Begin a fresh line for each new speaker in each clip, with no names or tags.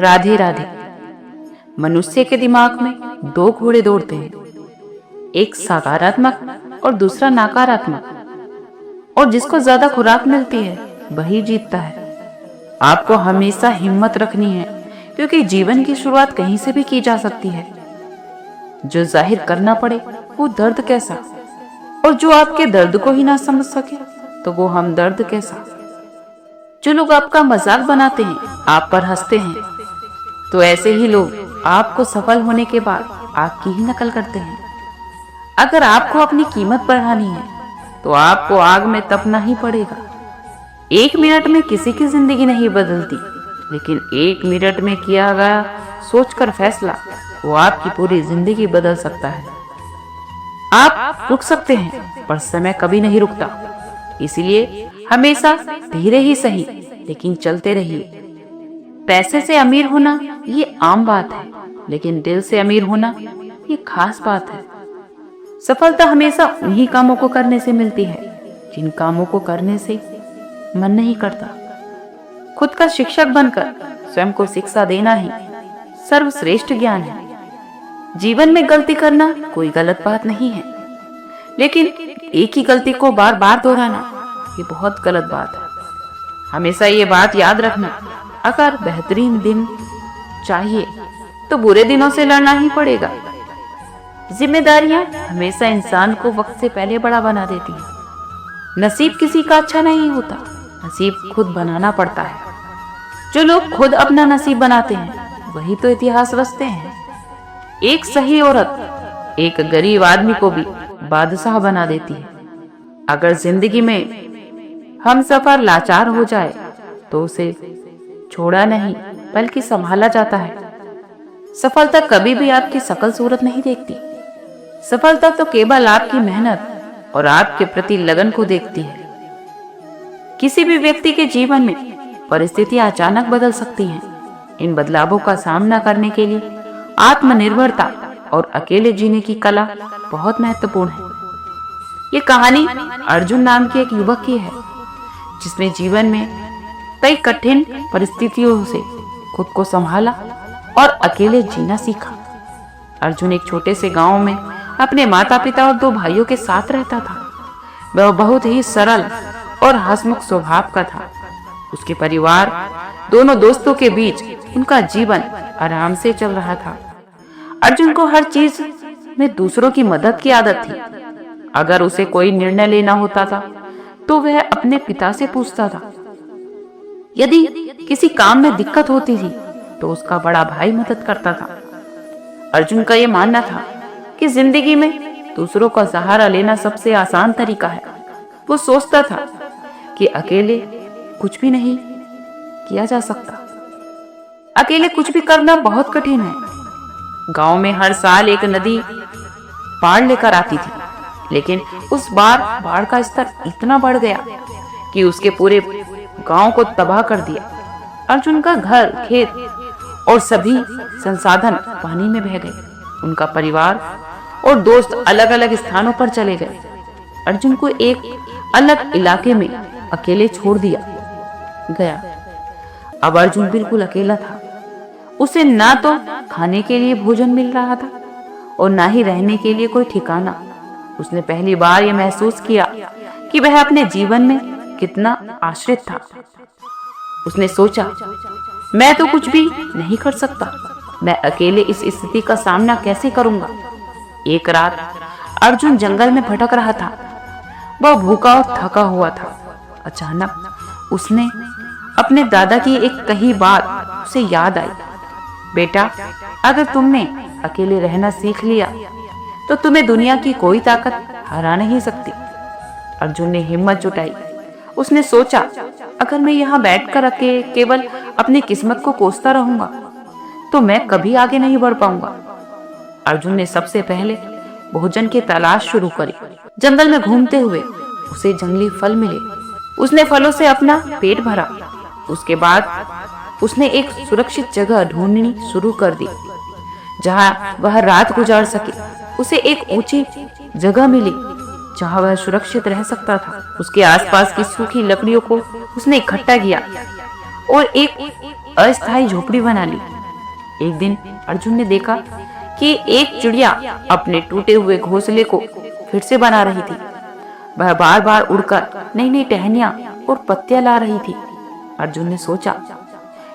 राधे राधे। मनुष्य के दिमाग में दो घोड़े दौड़ते हैं, एक सकारात्मक और दूसरा नकारात्मक, और जिसको ज्यादा खुराक मिलती है वही जीतता है। आपको हमेशा हिम्मत रखनी है, क्योंकि जीवन की शुरुआत कहीं से भी की जा सकती है। जो जाहिर करना पड़े वो दर्द कैसा, और जो आपके दर्द को ही ना समझ सके तो वो हमदर्द कैसा। जो लोग आपका मजाक बनाते हैं, आप पर हंसते हैं, तो ऐसे ही लोग आपको सफल होने के बाद आपकी ही नकल करते हैं। अगर आपको अपनी कीमत बढ़ानी है तो आपको आग में तपना ही पड़ेगा। 1 मिनट में किसी की जिंदगी नहीं बदलती, लेकिन 1 मिनट में किया गया सोचकर फैसला वो आपकी पूरी जिंदगी बदल सकता है। आप रुक सकते हैं, पर समय कभी नहीं रुकता। इसलिए हमेशा धीरे ही सही, लेकिन चलते रहिए। पैसे से अमीर होना ये आम बात है, लेकिन दिल से अमीर होना ये खास बात है। सफलता हमेशा उन्हीं कामों को करने से मिलती है जिन कामों को करने से मन नहीं करता। खुद का शिक्षक बनकर स्वयं को शिक्षा देना ही सर्वश्रेष्ठ ज्ञान है। जीवन में गलती करना कोई गलत बात नहीं है, लेकिन एक ही गलती को बार बार दोहराना ये बहुत गलत बात है। हमेशा ये बात याद रखना, अगर बेहतरीन दिन चाहिए तो बुरे दिनों से लड़ना ही पड़ेगा। जिम्मेदारियां हमेशा इंसान को वक्त से पहले बड़ा बना देती हैं। नसीब किसी का अच्छा नहीं होता, नसीब खुद बनाना पड़ता है। जो लोग खुद अपना नसीब बनाते हैं वही तो इतिहास रचते हैं। एक सही औरत एक गरीब आदमी को भी बादशाह बना देती है। अगर जिंदगी में हम सफर लाचार हो जाए तो उसे छोड़ा नहीं बल्कि संभाला जाता है। सफलता कभी भी आपकी शकल सूरत नहीं देखती। सफलता तो केवल आपकी मेहनत और आपके प्रति लगन को देखती है। किसी भी व्यक्ति के जीवन में परिस्थितियां अचानक बदल सकती हैं। इन बदलावों का सामना करने के लिए आत्मनिर्भरता और अकेले जीने की कला बहुत महत्वपूर्ण है। ये कहानी अर्जुन नाम के एक युवक की है, जिसने जीवन में कई कठिन परिस्थितियों से खुद को संभाला और अकेले जीना सीखा। अर्जुन एक छोटे से गांव में अपने माता पिता और 2 भाइयों के साथ रहता था। वह बहुत ही सरल और हंसमुख स्वभाव का था। उसके परिवार, दोनों दोस्तों के बीच उनका जीवन आराम से चल रहा था। अर्जुन को हर चीज में दूसरों की मदद की आदत थी। अगर उसे कोई निर्णय लेना होता था तो वह अपने पिता से पूछता था। यदि किसी काम में दिक्कत होती थी तो उसका बड़ा भाई मदद करता था। अर्जुन का यह मानना था कि जिंदगी में दूसरों का सहारा लेना सबसे आसान तरीका है। वो सोचता था कि अकेले कुछ भी नहीं किया जा सकता। अकेले कुछ भी करना बहुत कठिन है। गांव में हर साल एक नदी बाढ़ लेकर आती थी, लेकिन उस बार बाढ़ का स्तर इतना बढ़ गया कि उसके पूरे गांव को तबाह कर दिया। अर्जुन का घर, खेत और सभी संसाधन पानी में बह गए। उनका परिवार और दोस्त अलग अलग स्थानों पर चले गए। अर्जुन को एक अलग इलाके में अकेले छोड़ दिया गया। अब अर्जुन बिल्कुल अकेला था। उसे ना तो खाने के लिए भोजन मिल रहा था और ना ही रहने के लिए कोई ठिकाना। उसने पहली बार यह महसूस किया कि वह अपने जीवन में कितना आश्रित था। उसने सोचा, मैं तो कुछ भी नहीं कर सकता। मैं अकेले इस स्थिति का सामना कैसे करूंगा? एक रात अर्जुन जंगल में भटक रहा था। वह भूखा और थका हुआ था। अचानक उसने अपने दादा की एक कही बात उसे याद आई। बेटा, अगर तुमने अकेले रहना सीख लिया तो तुम्हें दुनिया की कोई ताकत हरा नहीं सकती। अर्जुन ने हिम्मत जुटाई। उसने सोचा, अगर मैं यहाँ बैठकर केवल अपनी किस्मत को कोसता रहूंगा तो मैं कभी आगे नहीं बढ़ पाऊंगा। अर्जुन ने सबसे पहले भोजन की तलाश शुरू करी। जंगल में घूमते हुए उसे जंगली फल मिले। उसने फलों से अपना पेट भरा। उसके बाद उसने एक सुरक्षित जगह ढूंढनी शुरू कर दी जहां वह रात गुजार सके। उसे एक ऊंची जगह मिली जहां वह सुरक्षित रह सकता था। उसके आसपास की सूखी लकड़ियों को उसने इकट्ठा किया और एक अस्थायी झोपड़ी बना ली। एक दिन अर्जुन ने देखा कि एक चिड़िया अपने टूटे हुए घोंसले को फिर से बना रही थी। वह बार बार उड़कर नई नई टहनियां और पत्तियां ला रही थी। अर्जुन ने सोचा,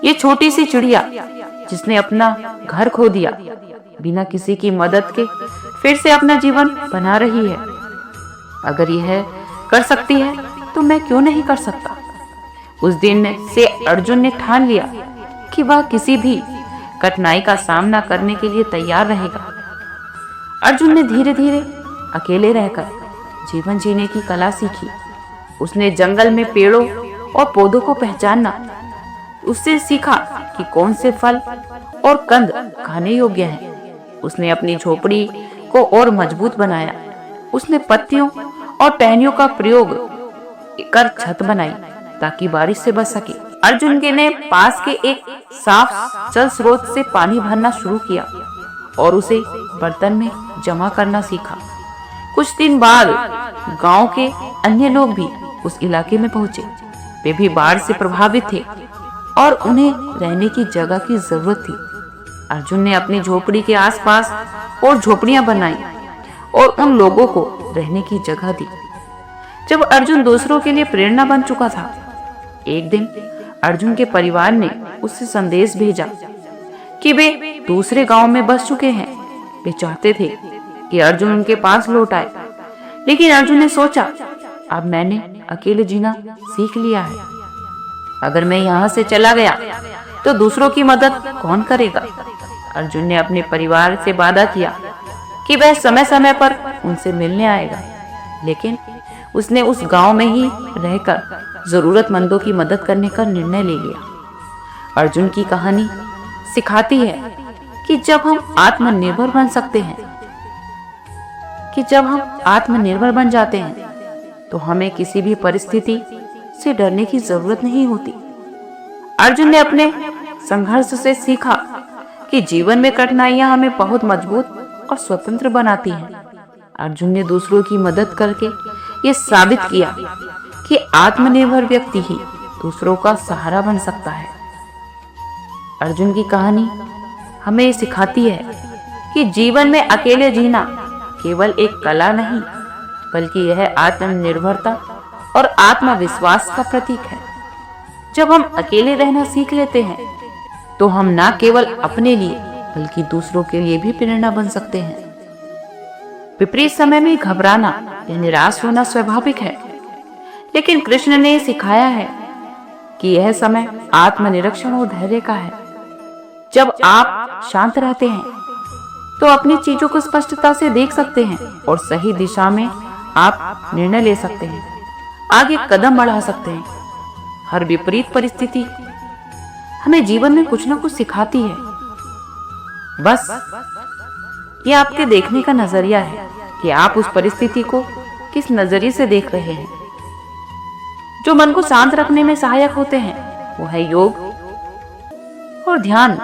ये छोटी सी चिड़िया जिसने अपना घर खो दिया, बिना किसी की मदद के फिर से अपना जीवन बना रही है। अगर यह कर सकती है तो मैं क्यों नहीं कर सकता। उस दिन से अर्जुन ने ठान लिया कि वह किसी भी कठिनाई का सामना करने के लिए तैयार रहेगा। अर्जुन ने धीरे धीरे अकेले रहकर जीवन जीने की कला सीखी। उसने जंगल में पेड़ों और पौधों को पहचानना, उससे सीखा कि कौन से फल और कंद खाने योग्य हैं। उसने अपनी झोपड़ी को और मजबूत बनाया। उसने पत्तियों और टहनियों का प्रयोग कर छत बनाई ताकि बारिश से बच सके। अर्जुन के ने पास के एक साफ जल स्रोत से पानी भरना शुरू किया और उसे बर्तन में जमा करना सीखा। कुछ दिन बाद गांव के अन्य लोग भी उस इलाके में पहुंचे। वे भी बाढ़ से प्रभावित थे और उन्हें रहने की जगह की जरूरत थी। अर्जुन ने अपनी झोपड़ी के आसपास और झोपड़ियां बनाई और उन लोगों को रहने की जगह दी। जब अर्जुन दूसरों के लिए प्रेरणा बन चुका था, एक दिन अर्जुन के परिवार ने उससे संदेश भेजा कि वे दूसरे गांव में बस चुके हैं। वे चाहते थे कि अर्जुन उनके पास लौट आए, लेकिन अर्जुन ने सोचा, अब मैंने अकेले जीना सीख लिया है। अगर मैं यहाँ से चला गया तो दूसरों की मदद कौन करेगा। अर्जुन ने अपने परिवार से वादा किया कि वह समय समय पर उनसे मिलने आएगा, लेकिन उसने उस गांव में ही रहकर जरूरतमंदों की मदद करने का निर्णय ले लिया। अर्जुन की कहानी सिखाती है कि जब हम आत्मनिर्भर बन जाते हैं तो हमें किसी भी परिस्थिति से डरने की जरूरत नहीं होती। अर्जुन ने अपने संघर्ष से सीखा कि जीवन में कठिनाइयां हमें बहुत मजबूत और स्वतंत्र बनाती हैं। अर्जुन ने दूसरों की मदद करके ये साबित किया कि आत्मनिर्भर व्यक्ति ही दूसरों का सहारा बन सकता है। अर्जुन की कहानी हमें सिखाती है कि जीवन में अकेले जीना केवल एक कला नहीं, बल्कि यह आत्मनिर्भरता और आत्मविश्वास का प्रतीक है। जब हम अकेले रहना सीख लेते हैं तो हम न केवल अपने लिए बल्कि दूसरों के लिए भी प्रेरणा बन सकते हैं। विपरीत समय में घबराना या निराश होना स्वाभाविक है, लेकिन कृष्ण ने सिखाया है कि यह समय आत्मनिरीक्षण और धैर्य का है। जब आप शांत रहते हैं तो अपनी चीजों को स्पष्टता से देख सकते हैं और सही दिशा में आप निर्णय ले सकते हैं, आगे कदम बढ़ा सकते हैं। हर विपरीत परिस्थिति हमें जीवन में कुछ न कुछ सिखाती है। बस ये आपके देखने का नजरिया है कि आप उस परिस्थिति को किस नजरिए से देख रहे हैं। जो मन को शांत रखने में सहायक होते हैं वो है योग और ध्यान।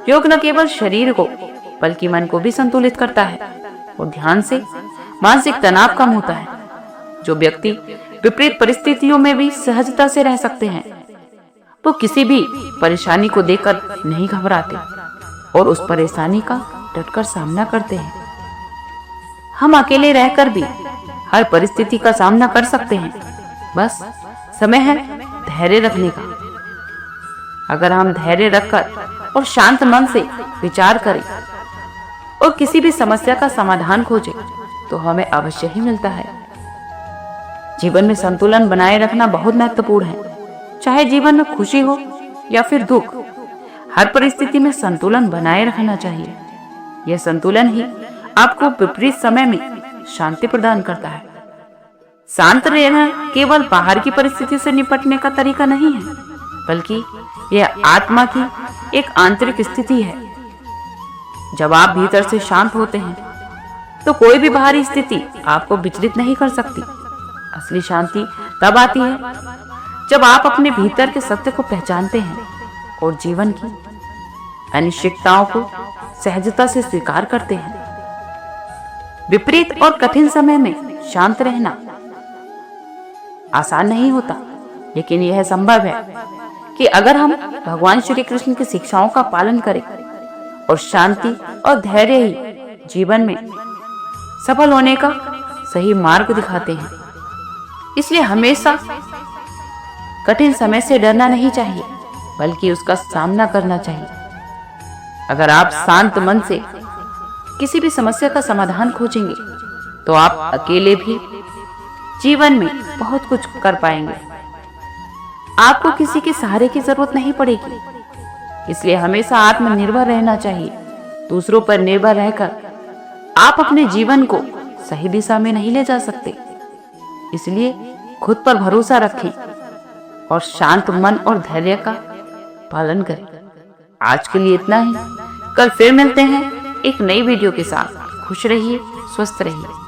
योग न केवल शरीर को बल्कि मन को भी संतुलित करता है और ध्यान से मानसिक तनाव कम होता है। जो व्यक्ति विपरीत परिस्थितियों में भी सहजता से रह सकते हैं वो किसी भी परेशानी को देखकर नहीं घबराते और उस परेशानी का डटकर सामना करते हैं। हम अकेले रहकर भी हर परिस्थिति का सामना कर सकते हैं, बस समय है धैर्य रखने का। अगर हम धैर्य रखकर और शांत मन से विचार करें और किसी भी समस्या का समाधान खोजें तो हमें अवश्य ही मिलता है। जीवन में संतुलन बनाए रखना बहुत महत्वपूर्ण है। चाहे जीवन में खुशी हो या फिर दुख, हर परिस्थिति में संतुलन बनाए रखना चाहिए। यह संतुलन ही आपको विपरीत समय में शांति प्रदान करता है। शांत रहना केवल बाहर की परिस्थिति से निपटने का तरीका नहीं है, बल्कि यह आत्मा की एक आंतरिक स्थिति है। जब आप भीतर से शांत होते हैं तो कोई भी बाहरी स्थिति आपको विचलित नहीं कर सकती। असली शांति तब आती है जब आप अपने भीतर के सत्य को पहचानते हैं और जीवन की अनिश्चितताओं को सहजता से स्वीकार करते हैं। विपरीत और कठिन समय में शांत रहना आसान नहीं होता, लेकिन यह संभव है कि अगर हम भगवान श्री कृष्ण की शिक्षाओं का पालन करें और शांति और धैर्य ही जीवन में सफल होने का सही मार्ग दिखाते हैं। इसलिए हमेशा कठिन समय से डरना नहीं चाहिए, बल्कि उसका सामना करना चाहिए। अगर आप शांत मन से किसी भी समस्या का समाधान खोजेंगे तो आप अकेले भी जीवन में बहुत कुछ कर पाएंगे। आपको किसी के सहारे की जरूरत नहीं पड़ेगी। इसलिए हमेशा आत्मनिर्भर रहना चाहिए। दूसरों पर निर्भर रहकर आप अपने जीवन को सही दिशा में नहीं ले जा सकते। इसलिए खुद पर भरोसा रखें और शांत मन और धैर्य का पालन करें। आज के लिए इतना ही। कल फिर मिलते हैं एक नई वीडियो के साथ। खुश रहिए, स्वस्थ रहिए।